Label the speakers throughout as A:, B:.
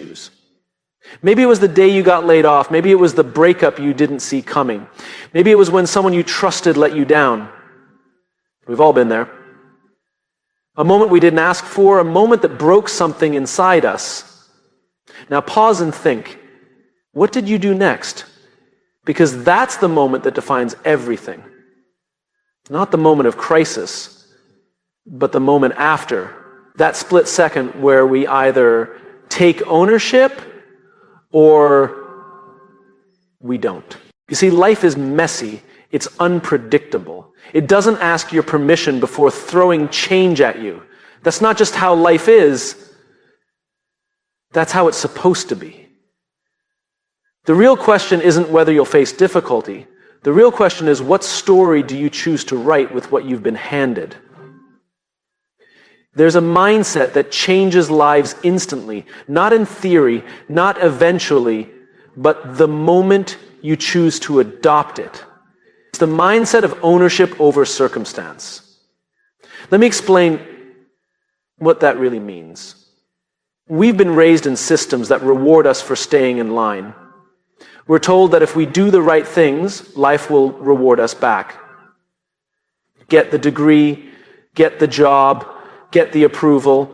A: choose. Maybe it was the day you got laid off. Maybe it was the breakup you didn't see coming. Maybe it was when someone you trusted let you down. We've all been there. A moment we didn't ask for, a moment that broke something inside us. Now pause and think, what did you do next? Because that's the moment that defines everything. Not the moment of crisis, but the moment after. That split second where we either take ownership or we don't. You see, life is messy. It's unpredictable. It doesn't ask your permission before throwing change at you. That's not just how life is. That's how it's supposed to be. The real question isn't whether you'll face difficulty. The real question is, what story do you choose to write with what you've been handed? There's a mindset that changes lives instantly, not in theory, not eventually, but the moment you choose to adopt it. It's the mindset of ownership over circumstance. Let me explain what that really means. We've been raised in systems that reward us for staying in line. We're told that if we do the right things, life will reward us back. Get the degree, get the job, get the approval.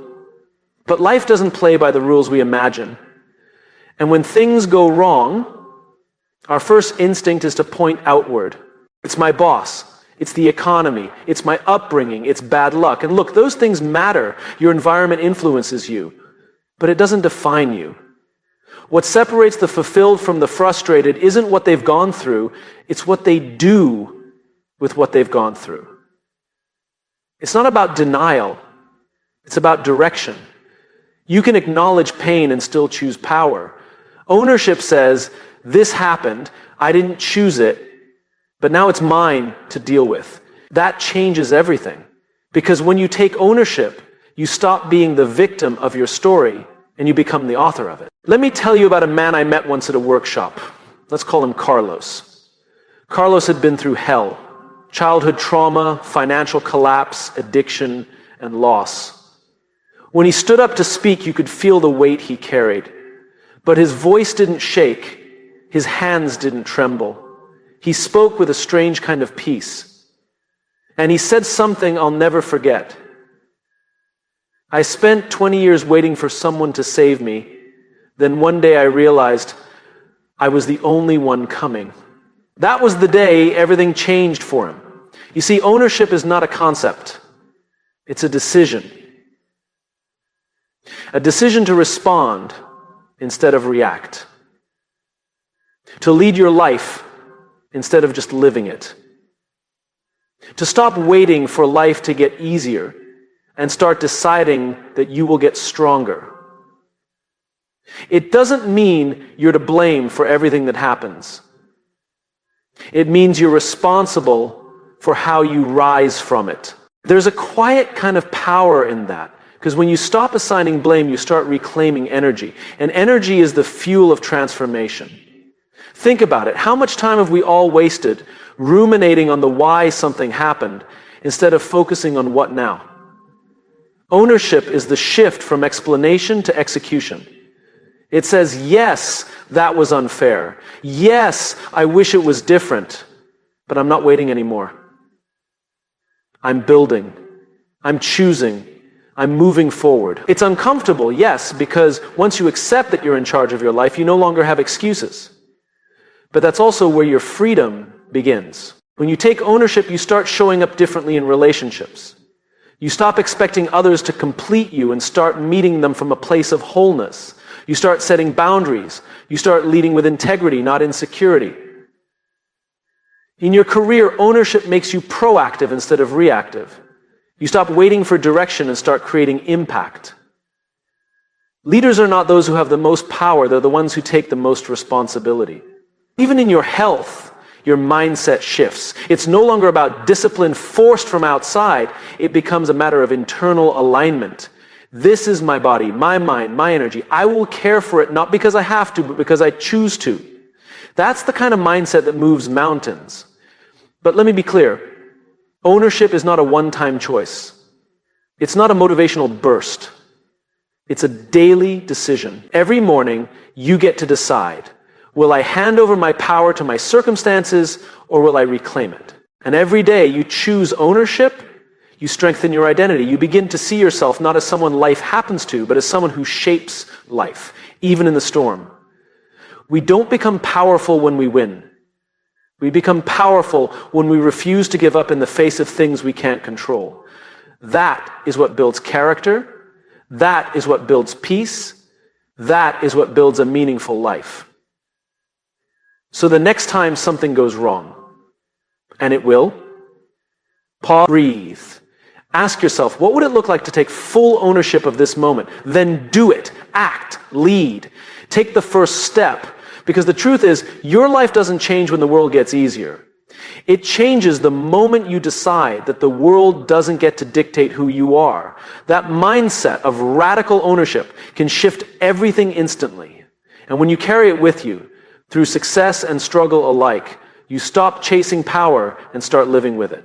A: But life doesn't play by the rules we imagine. And when things go wrong, our first instinct is to point outward. It's my boss. It's the economy. It's my upbringing. It's bad luck. And look, those things matter. Your environment influences you. But it doesn't define you. What separates the fulfilled from the frustrated isn't what they've gone through, it's what they do with what they've gone through. It's not about denial, it's about direction. You can acknowledge pain and still choose power. Ownership says, this happened, I didn't choose it, but now it's mine to deal with. That changes everything. Because when you take ownership, you stop being the victim of your story and you become the author of it. Let me tell you about a man I met once at a workshop. Let's call him Carlos. Carlos had been through hell. Childhood trauma, financial collapse, addiction, and loss. When he stood up to speak, you could feel the weight he carried. But his voice didn't shake. His hands didn't tremble. He spoke with a strange kind of peace. And he said something I'll never forget. I spent 20 years waiting for someone to save me. Then one day I realized I was the only one coming. That was the day everything changed for him. You see, ownership is not a concept. It's a decision. A decision to respond instead of react. To lead your life instead of just living it. To stop waiting for life to get easier and start deciding that you will get stronger. It doesn't mean you're to blame for everything that happens. It means you're responsible for how you rise from it. There's a quiet kind of power in that, because when you stop assigning blame, you start reclaiming energy. And energy is the fuel of transformation. Think about it. How much time have we all wasted ruminating on the why something happened instead of focusing on what now? Ownership is the shift from explanation to execution. It says, yes, that was unfair. Yes, I wish it was different, but I'm not waiting anymore. I'm building. I'm choosing. I'm moving forward. It's uncomfortable, yes, because once you accept that you're in charge of your life, you no longer have excuses. But that's also where your freedom begins. When you take ownership, you start showing up differently in relationships. You stop expecting others to complete you and start meeting them from a place of wholeness. You start setting boundaries. You start leading with integrity, not insecurity. In your career, ownership makes you proactive instead of reactive. You stop waiting for direction and start creating impact. Leaders are not those who have the most power, they're the ones who take the most responsibility. Even in your health, your mindset shifts. It's no longer about discipline forced from outside. It becomes a matter of internal alignment. This is my body, my mind, my energy. I will care for it not because I have to, but because I choose to. That's the kind of mindset that moves mountains. But let me be clear. Ownership is not a one-time choice. It's not a motivational burst. It's a daily decision. Every morning, you get to decide, will I hand over my power to my circumstances or will I reclaim it? And every day you choose ownership, you strengthen your identity. You begin to see yourself not as someone life happens to, but as someone who shapes life, even in the storm. We don't become powerful when we win. We become powerful when we refuse to give up in the face of things we can't control. That is what builds character. That is what builds peace. That is what builds a meaningful life. So the next time something goes wrong, and it will, pause, breathe. Ask yourself, what would it look like to take full ownership of this moment? Then do it. Act. Lead. Take the first step. Because the truth is, your life doesn't change when the world gets easier. It changes the moment you decide that the world doesn't get to dictate who you are. That mindset of radical ownership can shift everything instantly. And when you carry it with you, through success and struggle alike, you stop chasing power and start living with it.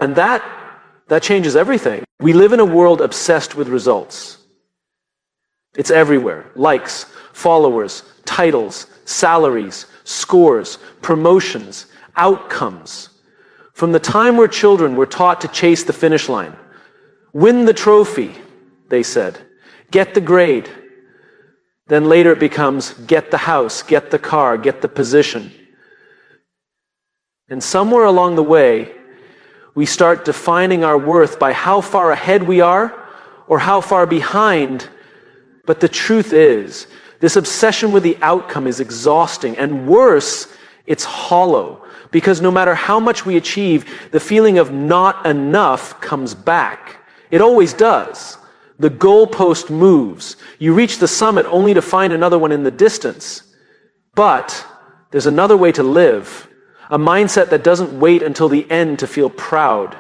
A: And that changes everything. We live in a world obsessed with results. It's everywhere. Likes, followers, titles, salaries, scores, promotions, outcomes. From the time we're children, we're taught to chase the finish line. Win the trophy, they said. Get the grade. Then later it becomes get the house, get the car, get the position. And somewhere along the way, we start defining our worth by how far ahead we are or how far behind. But the truth is, this obsession with the outcome is exhausting, and worse, it's hollow. Because no matter how much we achieve, the feeling of not enough comes back. It always does. The goalpost moves. You reach the summit only to find another one in the distance. But there's another way to live. A mindset that doesn't wait until the end to feel proud.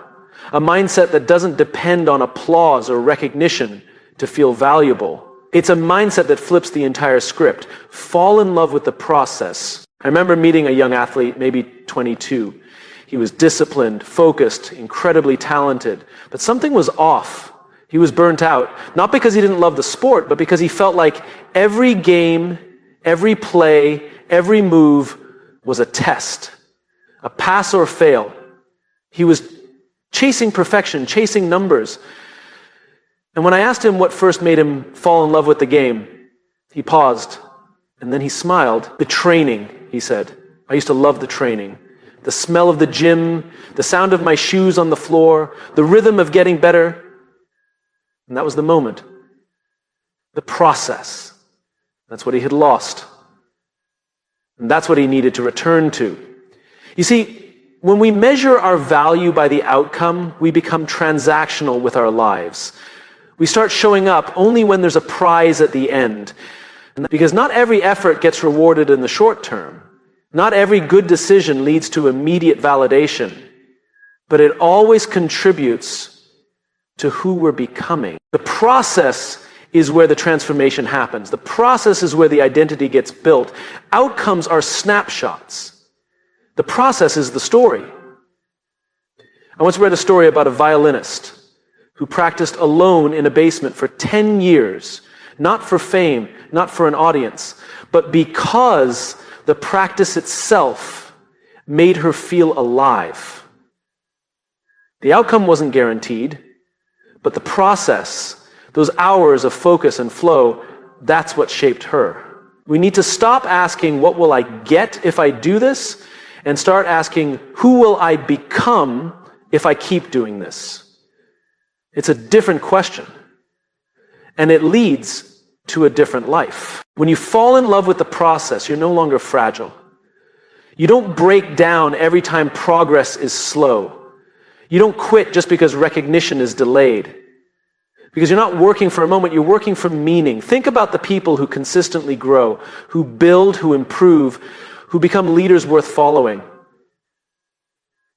A: A mindset that doesn't depend on applause or recognition to feel valuable. It's a mindset that flips the entire script. Fall in love with the process. I remember meeting a young athlete, maybe 22. He was disciplined, focused, incredibly talented, but something was off. He was burnt out, not because he didn't love the sport, but because he felt like every game, every play, every move was a test, a pass or fail. He was chasing perfection, chasing numbers. And when I asked him what first made him fall in love with the game, he paused, and then he smiled. The training, he said. I used to love the training. The smell of the gym, the sound of my shoes on the floor, the rhythm of getting better. And that was the moment. The process. That's what he had lost. And that's what he needed to return to. You see, when we measure our value by the outcome, we become transactional with our lives. We start showing up only when there's a prize at the end. Because not every effort gets rewarded in the short term. Not every good decision leads to immediate validation. But it always contributes to who we're becoming. The process is where the transformation happens. The process is where the identity gets built. Outcomes are snapshots. The process is the story. I once read a story about a violinist who practiced alone in a basement for 10 years, not for fame, not for an audience, but because the practice itself made her feel alive. The outcome wasn't guaranteed, but the process, those hours of focus and flow, that's what shaped her. We need to stop asking, what will I get if I do this? And start asking, who will I become if I keep doing this? It's a different question. And it leads to a different life. When you fall in love with the process, you're no longer fragile. You don't break down every time progress is slow. You don't quit just because recognition is delayed. Because you're not working for a moment, you're working for meaning. Think about the people who consistently grow, who build, who improve, who become leaders worth following.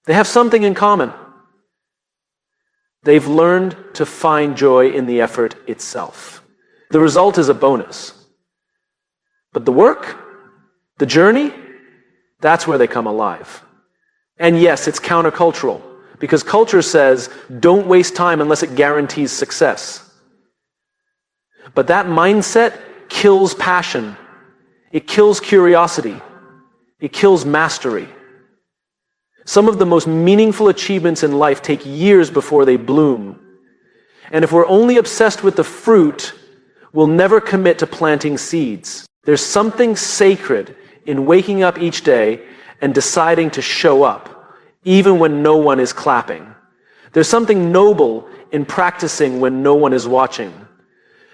A: They have something in common. They've learned to find joy in the effort itself. The result is a bonus. But the work, the journey, that's where they come alive. And yes, it's countercultural, because culture says, don't waste time unless it guarantees success. But that mindset kills passion. It kills curiosity. It kills mastery. Some of the most meaningful achievements in life take years before they bloom. And if we're only obsessed with the fruit, we'll never commit to planting seeds. There's something sacred in waking up each day and deciding to show up, even when no one is clapping. There's something noble in practicing when no one is watching.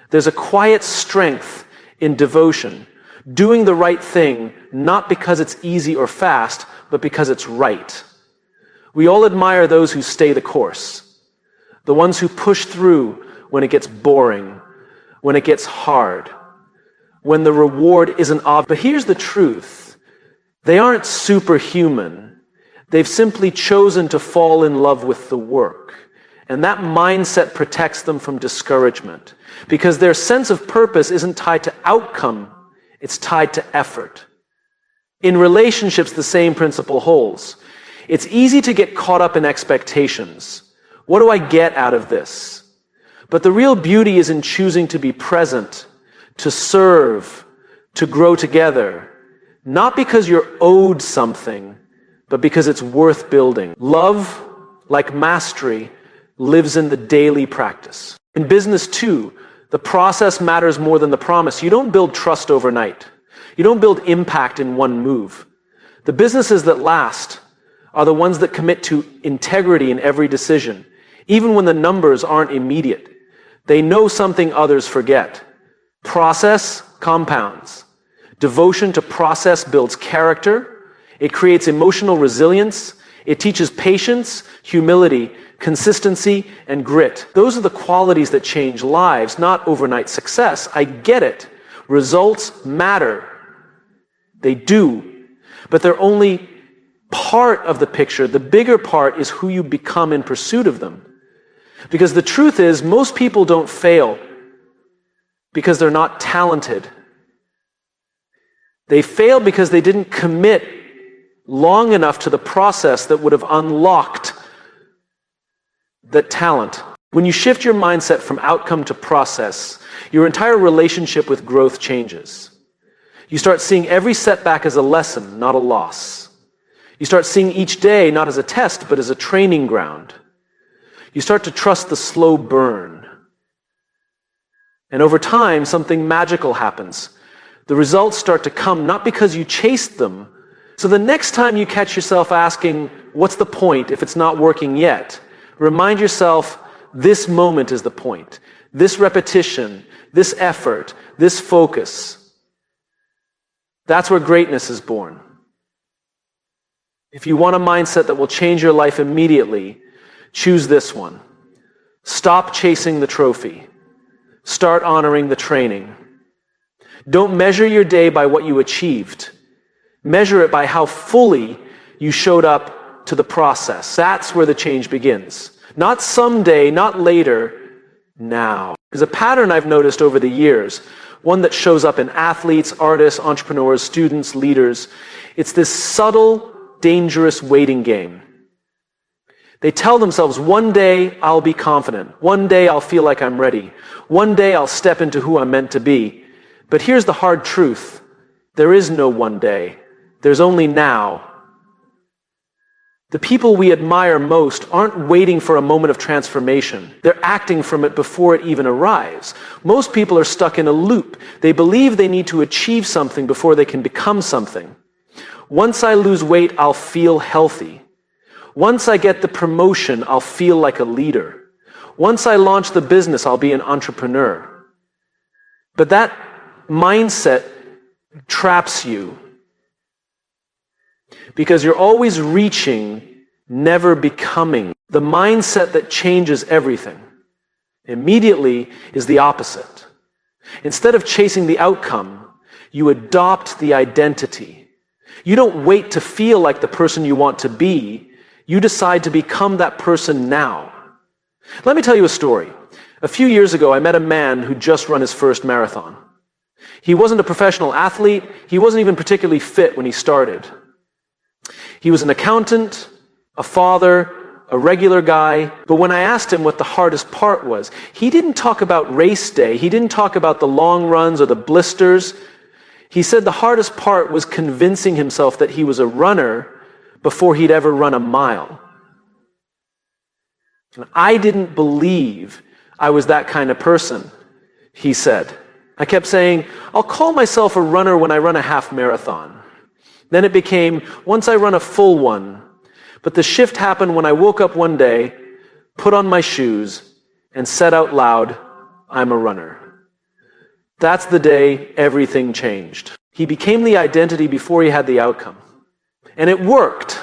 A: There's a quiet strength in devotion, doing the right thing, not because it's easy or fast, but because it's right. We all admire those who stay the course, the ones who push through when it gets boring, when it gets hard, when the reward isn't obvious. But here's the truth. They aren't superhuman. They've simply chosen to fall in love with the work. And that mindset protects them from discouragement, because their sense of purpose isn't tied to outcome, it's tied to effort. In relationships, the same principle holds. It's easy to get caught up in expectations. What do I get out of this? But the real beauty is in choosing to be present, to serve, to grow together, not because you're owed something, but because it's worth building. Love, like mastery, lives in the daily practice. In business too, the process matters more than the promise. You don't build trust overnight. You don't build impact in one move. The businesses that last are the ones that commit to integrity in every decision, even when the numbers aren't immediate. They know something others forget. Process compounds. Devotion to process builds character. It creates emotional resilience. It teaches patience, humility, consistency, and grit. Those are the qualities that change lives, not overnight success. I get it. Results matter. They do. But they're only part of the picture. The bigger part is who you become in pursuit of them. Because the truth is, most people don't fail because they're not talented. They fail because they didn't commit long enough to the process that would have unlocked that talent. When you shift your mindset from outcome to process, your entire relationship with growth changes. You start seeing every setback as a lesson, not a loss. You start seeing each day not as a test, but as a training ground. You start to trust the slow burn. And over time, something magical happens. The results start to come not because you chased them. So the next time you catch yourself asking, what's the point if it's not working yet? Remind yourself, this moment is the point. This repetition, this effort, this focus. That's where greatness is born. If you want a mindset that will change your life immediately, choose this one. Stop chasing the trophy. Start honoring the training. Don't measure your day by what you achieved. Measure it by how fully you showed up to the process. That's where the change begins. Not someday, not later, now. There's a pattern I've noticed over the years, one that shows up in athletes, artists, entrepreneurs, students, leaders. It's this subtle, dangerous waiting game. They tell themselves, one day I'll be confident. One day I'll feel like I'm ready. One day I'll step into who I'm meant to be. But here's the hard truth. There is no one day. There's only now. The people we admire most aren't waiting for a moment of transformation. They're acting from it before it even arrives. Most people are stuck in a loop. They believe they need to achieve something before they can become something. Once I lose weight, I'll feel healthy. Once I get the promotion, I'll feel like a leader. Once I launch the business, I'll be an entrepreneur. But that mindset traps you because you're always reaching, never becoming. The mindset that changes everything immediately is the opposite. Instead of chasing the outcome, you adopt the identity. You don't wait to feel like the person you want to be. You decide to become that person now. Let me tell you a story. A few years ago, I met a man who just run his first marathon. He wasn't a professional athlete. He wasn't even particularly fit when he started. He was an accountant, a father, a regular guy. But when I asked him what the hardest part was, he didn't talk about race day. He didn't talk about the long runs or the blisters. He said the hardest part was convincing himself that he was a runner before he'd ever run a mile. And I didn't believe I was that kind of person, he said. I kept saying, I'll call myself a runner when I run a half marathon. Then it became, once I run a full one. But the shift happened when I woke up one day, put on my shoes, and said out loud, I'm a runner. That's the day everything changed. He became the identity before he had the outcome. And it worked.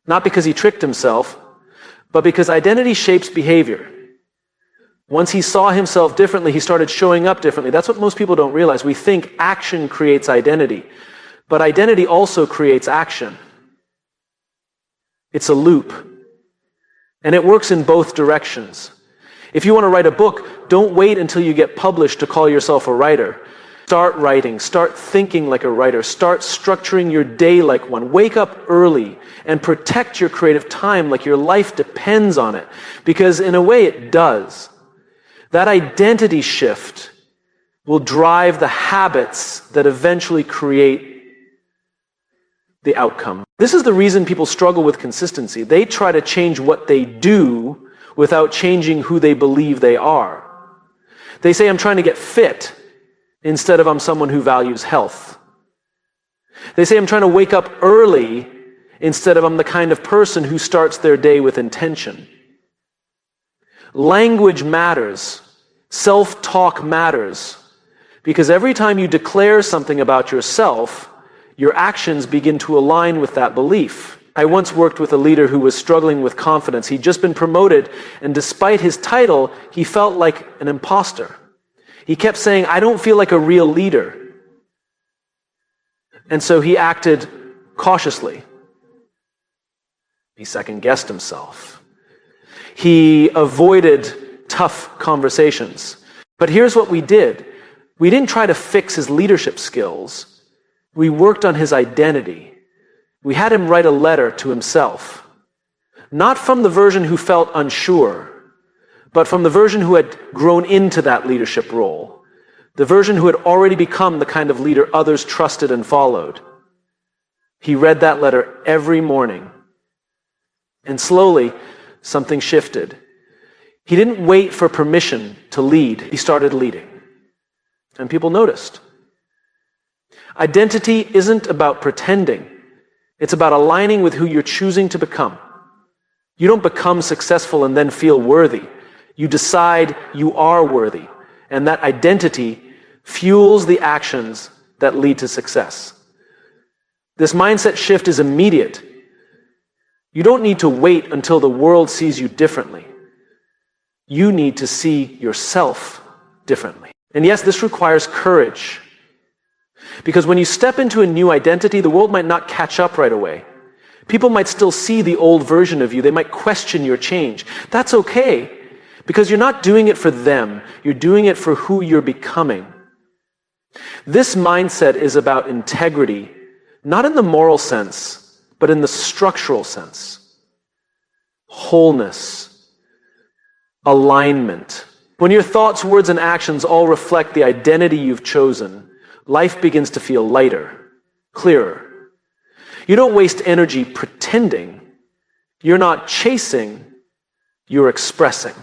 A: Not because he tricked himself, but because identity shapes behavior. Once he saw himself differently, he started showing up differently. That's what most people don't realize. We think action creates identity, but identity also creates action. It's a loop. And it works in both directions. If you want to write a book, don't wait until you get published to call yourself a writer. Start writing. Start thinking like a writer. Start structuring your day like one. Wake up early and protect your creative time like your life depends on it. Because in a way it does. That identity shift will drive the habits that eventually create the outcome. This is the reason people struggle with consistency. They try to change what they do without changing who they believe they are. They say, I'm trying to get fit, instead of I'm someone who values health. They say, I'm trying to wake up early, instead of I'm the kind of person who starts their day with intention. Language matters. Self-talk matters. Because every time you declare something about yourself, your actions begin to align with that belief. I once worked with a leader who was struggling with confidence. He'd just been promoted, and despite his title, he felt like an imposter. He kept saying, I don't feel like a real leader. And so he acted cautiously. He second-guessed himself. He avoided tough conversations. But here's what we did. We didn't try to fix his leadership skills. We worked on his identity. We had him write a letter to himself. Not from the version who felt unsure, but from the version who had grown into that leadership role. The version who had already become the kind of leader others trusted and followed. He read that letter every morning. And slowly, something shifted. He didn't wait for permission to lead. He started leading. And people noticed. Identity isn't about pretending. It's about aligning with who you're choosing to become. You don't become successful and then feel worthy. You decide you are worthy. And that identity fuels the actions that lead to success. This mindset shift is immediate. You don't need to wait until the world sees you differently. You need to see yourself differently. And yes, this requires courage. Because when you step into a new identity, the world might not catch up right away. People might still see the old version of you. They might question your change. That's okay, because you're not doing it for them. You're doing it for who you're becoming. This mindset is about integrity, not in the moral sense, but in the structural sense. Wholeness, alignment. When your thoughts, words, and actions all reflect the identity you've chosen, life begins to feel lighter, clearer. You don't waste energy pretending. You're not chasing, you're expressing.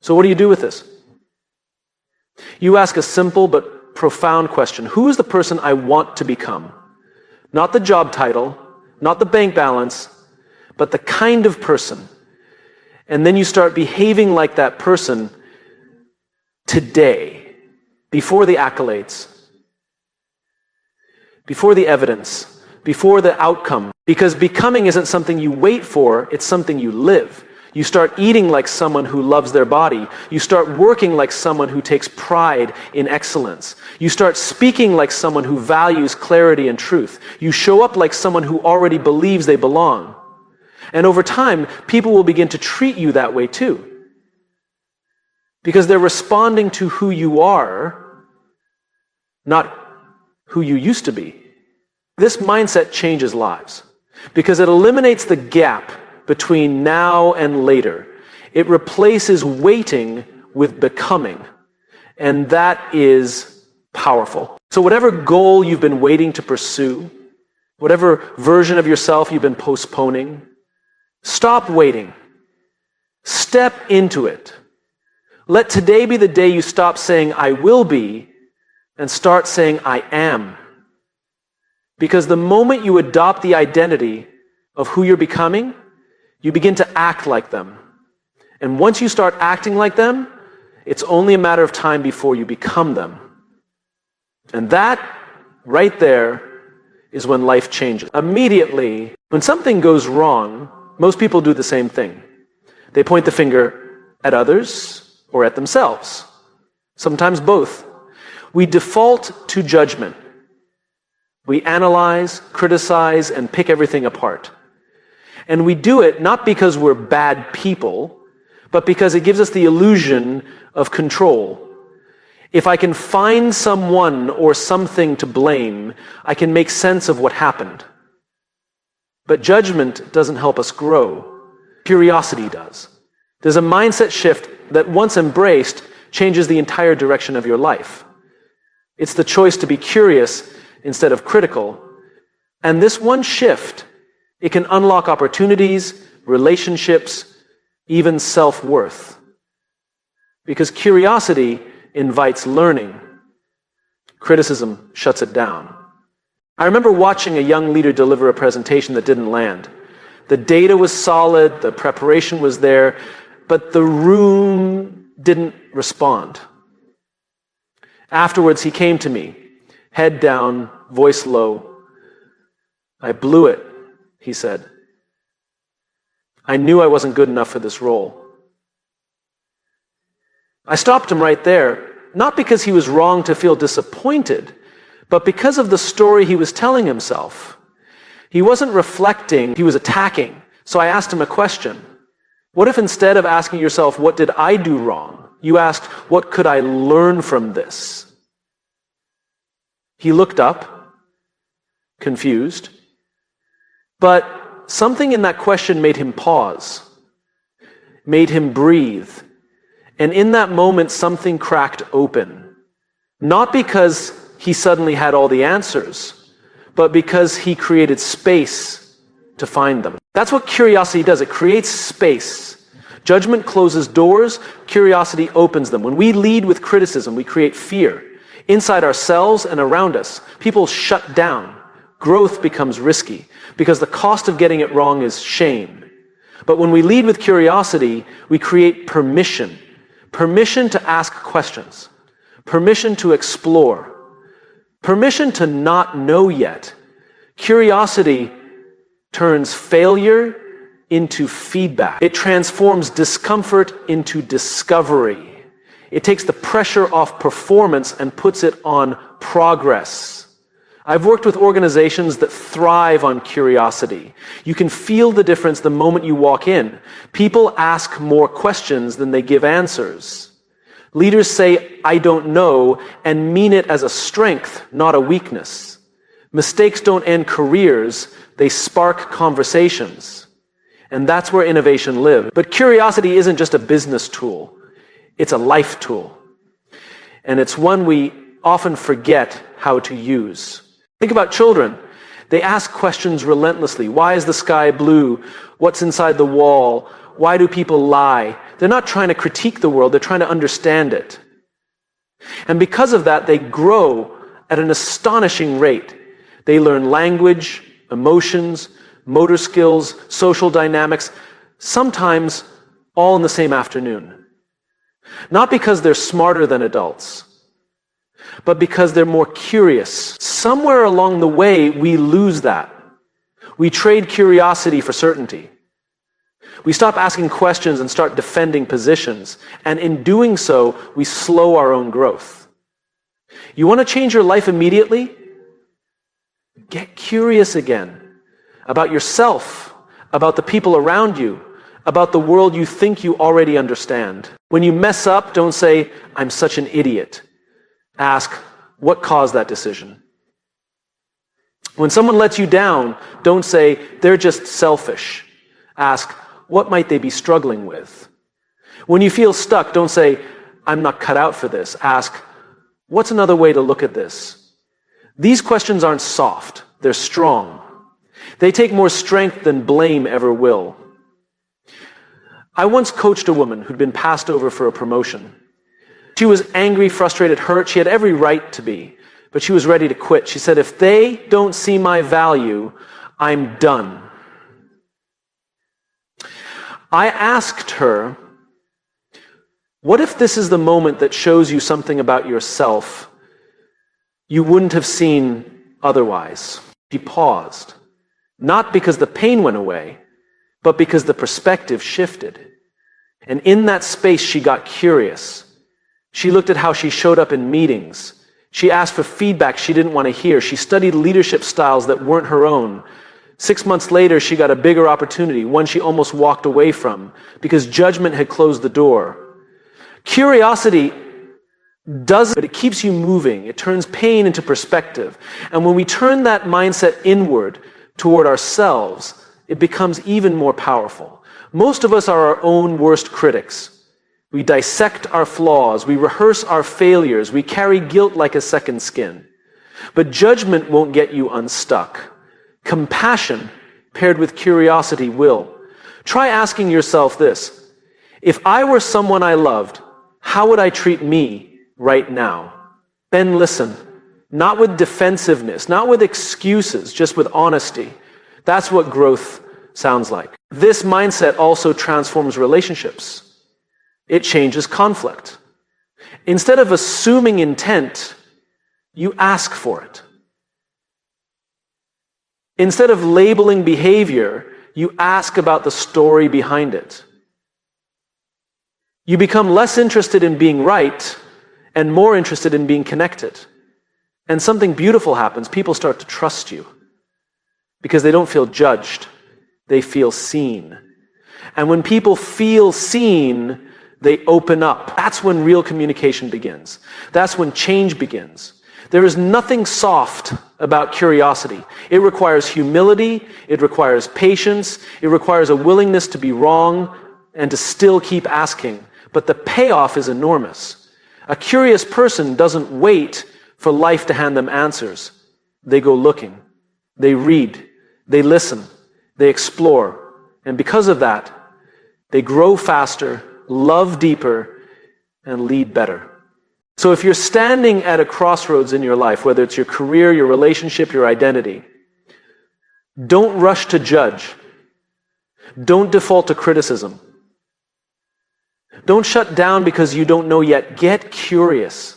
A: So what do you do with this? You ask a simple but profound question. Who is the person I want to become? Not the job title, not the bank balance, but the kind of person. And then you start behaving like that person today, before the accolades, before the evidence, before the outcome. Because becoming isn't something you wait for, it's something you live. You start eating like someone who loves their body. You start working like someone who takes pride in excellence. You start speaking like someone who values clarity and truth. You show up like someone who already believes they belong. And over time, people will begin to treat you that way too. Because they're responding to who you are, not who you used to be. This mindset changes lives. because it eliminates the gap between now and later. It replaces waiting with becoming, and that is powerful. So whatever goal you've been waiting to pursue, whatever version of yourself you've been postponing, stop waiting. Step into it. Let today be the day you stop saying, I will be, and start saying, I am. Because the moment you adopt the identity of who you're becoming, you begin to act like them. And once you start acting like them, it's only a matter of time before you become them. And that, right there, is when life changes. Immediately, when something goes wrong, most people do the same thing. They point the finger at others or at themselves. Sometimes both. We default to judgment. We analyze, criticize, and pick everything apart. And we do it not because we're bad people, but because it gives us the illusion of control. If I can find someone or something to blame, I can make sense of what happened. But judgment doesn't help us grow. Curiosity does. There's a mindset shift that, once embraced, changes the entire direction of your life. It's the choice to be curious instead of critical. And this one shift, it can unlock opportunities, relationships, even self-worth. Because curiosity invites learning. Criticism shuts it down. I remember watching a young leader deliver a presentation that didn't land. The data was solid, the preparation was there, but the room didn't respond. Afterwards, he came to me, head down, voice low. I blew it, he said. I knew I wasn't good enough for this role. I stopped him right there, not because he was wrong to feel disappointed, but because of the story he was telling himself. He wasn't reflecting, he was attacking. So I asked him a question. What if instead of asking yourself, what did I do wrong, you asked, what could I learn from this? He looked up, confused, but something in that question made him pause, made him breathe. And in that moment, something cracked open. Not because he suddenly had all the answers, but because he created space to find them. That's what curiosity does. It creates space. Judgment closes doors, curiosity opens them. When we lead with criticism, we create fear. Inside ourselves and around us, people shut down. Growth becomes risky because the cost of getting it wrong is shame. But when we lead with curiosity, we create permission. Permission to ask questions. Permission to explore. Permission to not know yet. Curiosity turns failure into feedback. It transforms discomfort into discovery. It takes the pressure off performance and puts it on progress. I've worked with organizations that thrive on curiosity. You can feel the difference the moment you walk in. People ask more questions than they give answers. Leaders say, I don't know, and mean it as a strength, not a weakness. Mistakes don't end careers, they spark conversations. And that's where innovation lives. But curiosity isn't just a business tool. It's a life tool. And it's one we often forget how to use. Think about children. They ask questions relentlessly. Why is the sky blue? What's inside the wall? Why do people lie? They're not trying to critique the world, they're trying to understand it. And because of that, they grow at an astonishing rate. They learn language, emotions, motor skills, social dynamics, sometimes all in the same afternoon. Not because they're smarter than adults, but because they're more curious. Somewhere along the way, we lose that. We trade curiosity for certainty. We stop asking questions and start defending positions. And in doing so, we slow our own growth. You want to change your life immediately? Get curious again about yourself, about the people around you, about the world you think you already understand. When you mess up, don't say, I'm such an idiot. Ask, what caused that decision? When someone lets you down, don't say, they're just selfish. Ask, what might they be struggling with? When you feel stuck, don't say, I'm not cut out for this. Ask, what's another way to look at this? These questions aren't soft, they're strong. They take more strength than blame ever will. I once coached a woman who'd been passed over for a promotion. She was angry, frustrated, hurt. She had every right to be, but she was ready to quit. She said, if they don't see my value, I'm done. I asked her, what if this is the moment that shows you something about yourself you wouldn't have seen otherwise? She paused, not because the pain went away, but because the perspective shifted. And in that space, she got curious. She looked at how she showed up in meetings. She asked for feedback she didn't want to hear. She studied leadership styles that weren't her own. 6 months later, she got a bigger opportunity, one she almost walked away from, because judgment had closed the door. Curiosity does, but it keeps you moving. It turns pain into perspective. And when we turn that mindset inward toward ourselves, it becomes even more powerful. Most of us are our own worst critics. We dissect our flaws. We rehearse our failures. We carry guilt like a second skin. But judgment won't get you unstuck. Compassion paired with curiosity will. Try asking yourself this. If I were someone I loved, how would I treat me right now? Then listen. Not with defensiveness, not with excuses, just with honesty. That's what growth sounds like. This mindset also transforms relationships. It changes conflict. Instead of assuming intent, you ask for it. Instead of labeling behavior, you ask about the story behind it. You become less interested in being right and more interested in being connected. And something beautiful happens. People start to trust you because they don't feel judged. They feel seen. And when people feel seen, they open up. That's when real communication begins. That's when change begins. There is nothing soft about curiosity. It requires humility. It requires patience. It requires a willingness to be wrong and to still keep asking. But the payoff is enormous. A curious person doesn't wait for life to hand them answers. They go looking. They read. They listen. They explore. And because of that, they grow faster, love deeper, and lead better. So if you're standing at a crossroads in your life, whether it's your career, your relationship, your identity, don't rush to judge. Don't default to criticism. Don't shut down because you don't know yet. Get curious.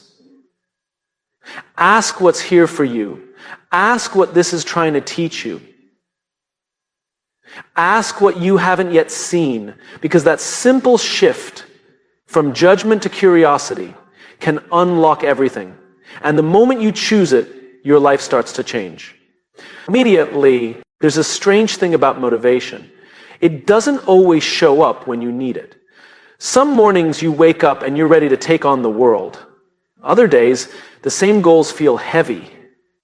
A: Ask what's here for you. Ask what this is trying to teach you. Ask what you haven't yet seen, because that simple shift from judgment to curiosity can unlock everything. And the moment you choose it, your life starts to change. Immediately, there's a strange thing about motivation. It doesn't always show up when you need it. Some mornings you wake up and you're ready to take on the world. Other days, the same goals feel heavy.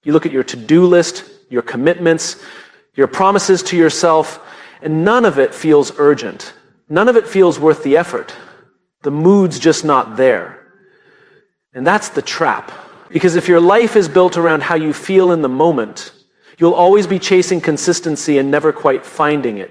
A: You look at your to-do list, your commitments, your promises to yourself, and none of it feels urgent. None of it feels worth the effort. The mood's just not there. And that's the trap. Because if your life is built around how you feel in the moment, you'll always be chasing consistency and never quite finding it.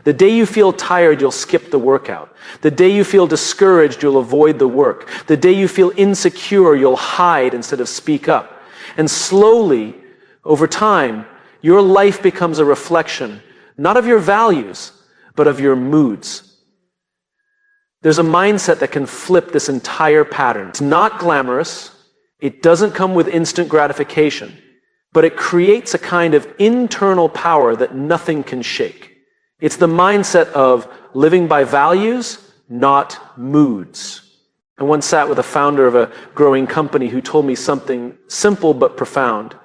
A: The day you feel tired, you'll skip the workout. The day you feel discouraged, you'll avoid the work. The day you feel insecure, you'll hide instead of speak up. And slowly, over time, your life becomes a reflection, not of your values, but of your moods. There's a mindset that can flip this entire pattern. It's not glamorous. It doesn't come with instant gratification, but it creates a kind of internal power that nothing can shake. It's the mindset of living by values, not moods. I once sat with a founder of a growing company who told me something simple but profound.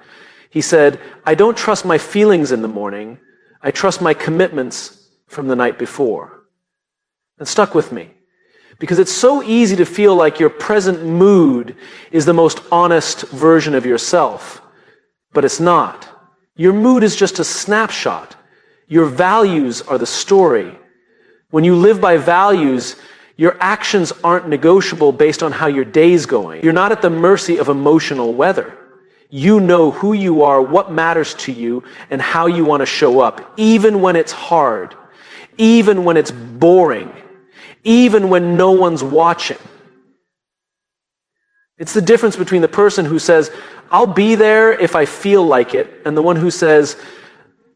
A: He said, I don't trust my feelings in the morning. I trust my commitments from the night before. It stuck with me. Because it's so easy to feel like your present mood is the most honest version of yourself. But it's not. Your mood is just a snapshot. Your values are the story. When you live by values, your actions aren't negotiable based on how your day's going. You're not at the mercy of emotional weather. You know who you are, what matters to you, and how you want to show up, even when it's hard, even when it's boring, even when no one's watching. It's the difference between the person who says, I'll be there if I feel like it, and the one who says,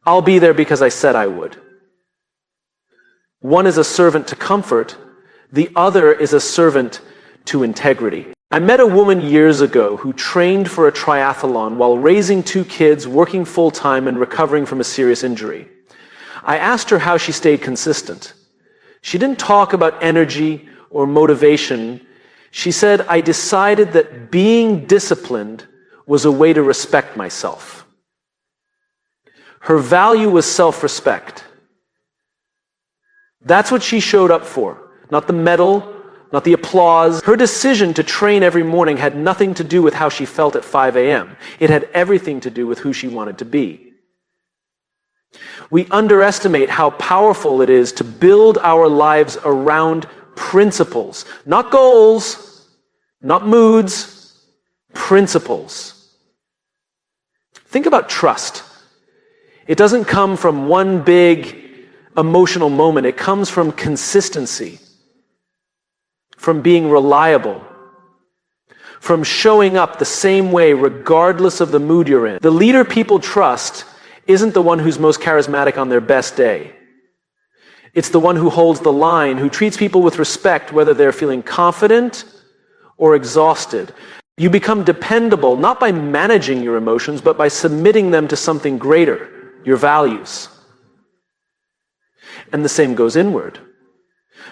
A: I'll be there because I said I would. One is a servant to comfort, the other is a servant to integrity. I met a woman years ago who trained for a triathlon while raising 2 kids, working full-time, and recovering from a serious injury. I asked her how she stayed consistent. She didn't talk about energy or motivation. She said, I decided that being disciplined was a way to respect myself. Her value was self-respect. That's what she showed up for. Not the medal, not the applause. Her decision to train every morning had nothing to do with how she felt at 5 a.m. It had everything to do with who she wanted to be. We underestimate how powerful it is to build our lives around principles, not goals, not moods, principles. Think about trust. It doesn't come from one big emotional moment. It comes from consistency, from being reliable, from showing up the same way regardless of the mood you're in. The leader people trust isn't the one who's most charismatic on their best day. It's the one who holds the line, who treats people with respect whether they're feeling confident or exhausted. You become dependable not by managing your emotions, but by submitting them to something greater, your values. And the same goes inward.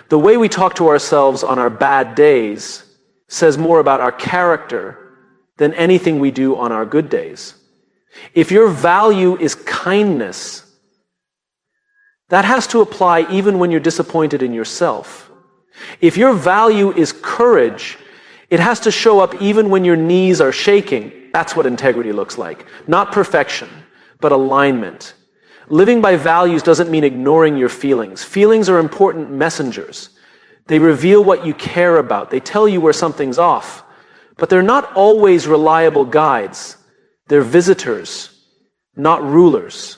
A: The way we talk to ourselves on our bad days says more about our character than anything we do on our good days. If your value is kindness, that has to apply even when you're disappointed in yourself. If your value is courage, it has to show up even when your knees are shaking. That's what integrity looks like. Not perfection, but alignment. Living by values doesn't mean ignoring your feelings. Feelings are important messengers. They reveal what you care about. They tell you where something's off. But they're not always reliable guides. They're visitors, not rulers.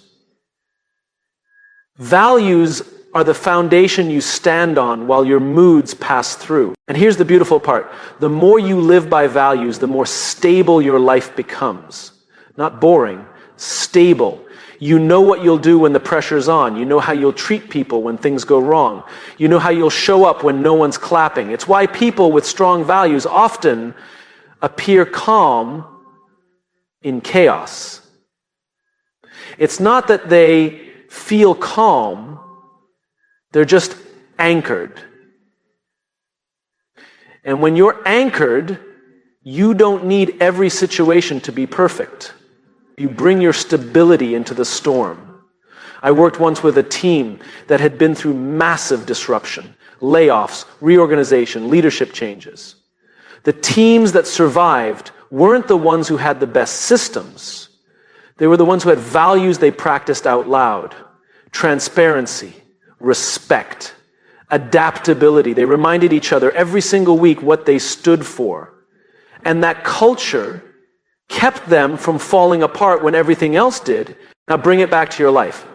A: Values are the foundation you stand on while your moods pass through. And here's the beautiful part. The more you live by values, the more stable your life becomes. Not boring, stable. You know what you'll do when the pressure's on. You know how you'll treat people when things go wrong. You know how you'll show up when no one's clapping. It's why people with strong values often appear calm in chaos. It's not that they feel calm, they're just anchored. And when you're anchored, you don't need every situation to be perfect. You bring your stability into the storm. I worked once with a team that had been through massive disruption, layoffs, reorganization, leadership changes. The teams that survived weren't the ones who had the best systems. They were the ones who had values they practiced out loud. Transparency, respect, adaptability. They reminded each other every single week what they stood for. And that culture kept them from falling apart when everything else did. Now bring it back to your life.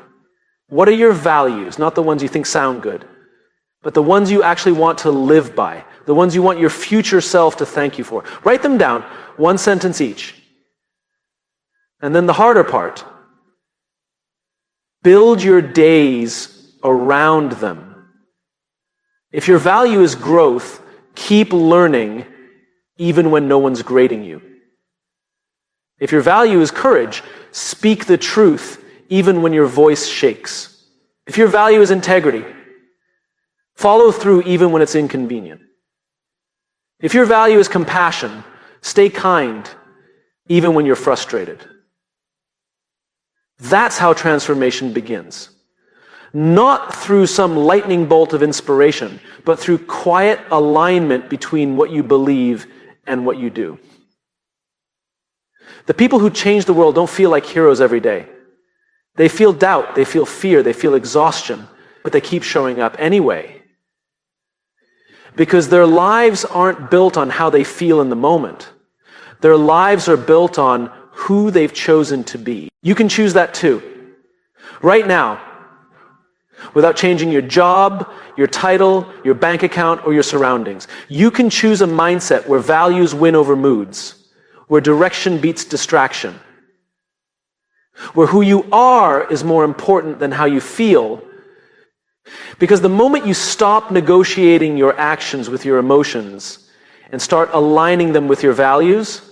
A: What are your values? Not the ones you think sound good, but the ones you actually want to live by, the ones you want your future self to thank you for. Write them down, 1 sentence each. And then the harder part, build your days around them. If your value is growth, keep learning even when no one's grading you. If your value is courage, speak the truth even when your voice shakes. If your value is integrity, follow through even when it's inconvenient. If your value is compassion, stay kind even when you're frustrated. That's how transformation begins. Not through some lightning bolt of inspiration, but through quiet alignment between what you believe and what you do. The people who change the world don't feel like heroes every day. They feel doubt, they feel fear, they feel exhaustion, but they keep showing up anyway. Because their lives aren't built on how they feel in the moment. Their lives are built on who they've chosen to be. You can choose that too. Right now, without changing your job, your title, your bank account, or your surroundings. You can choose a mindset where values win over moods, where direction beats distraction, where who you are is more important than how you feel. Because the moment you stop negotiating your actions with your emotions and start aligning them with your values,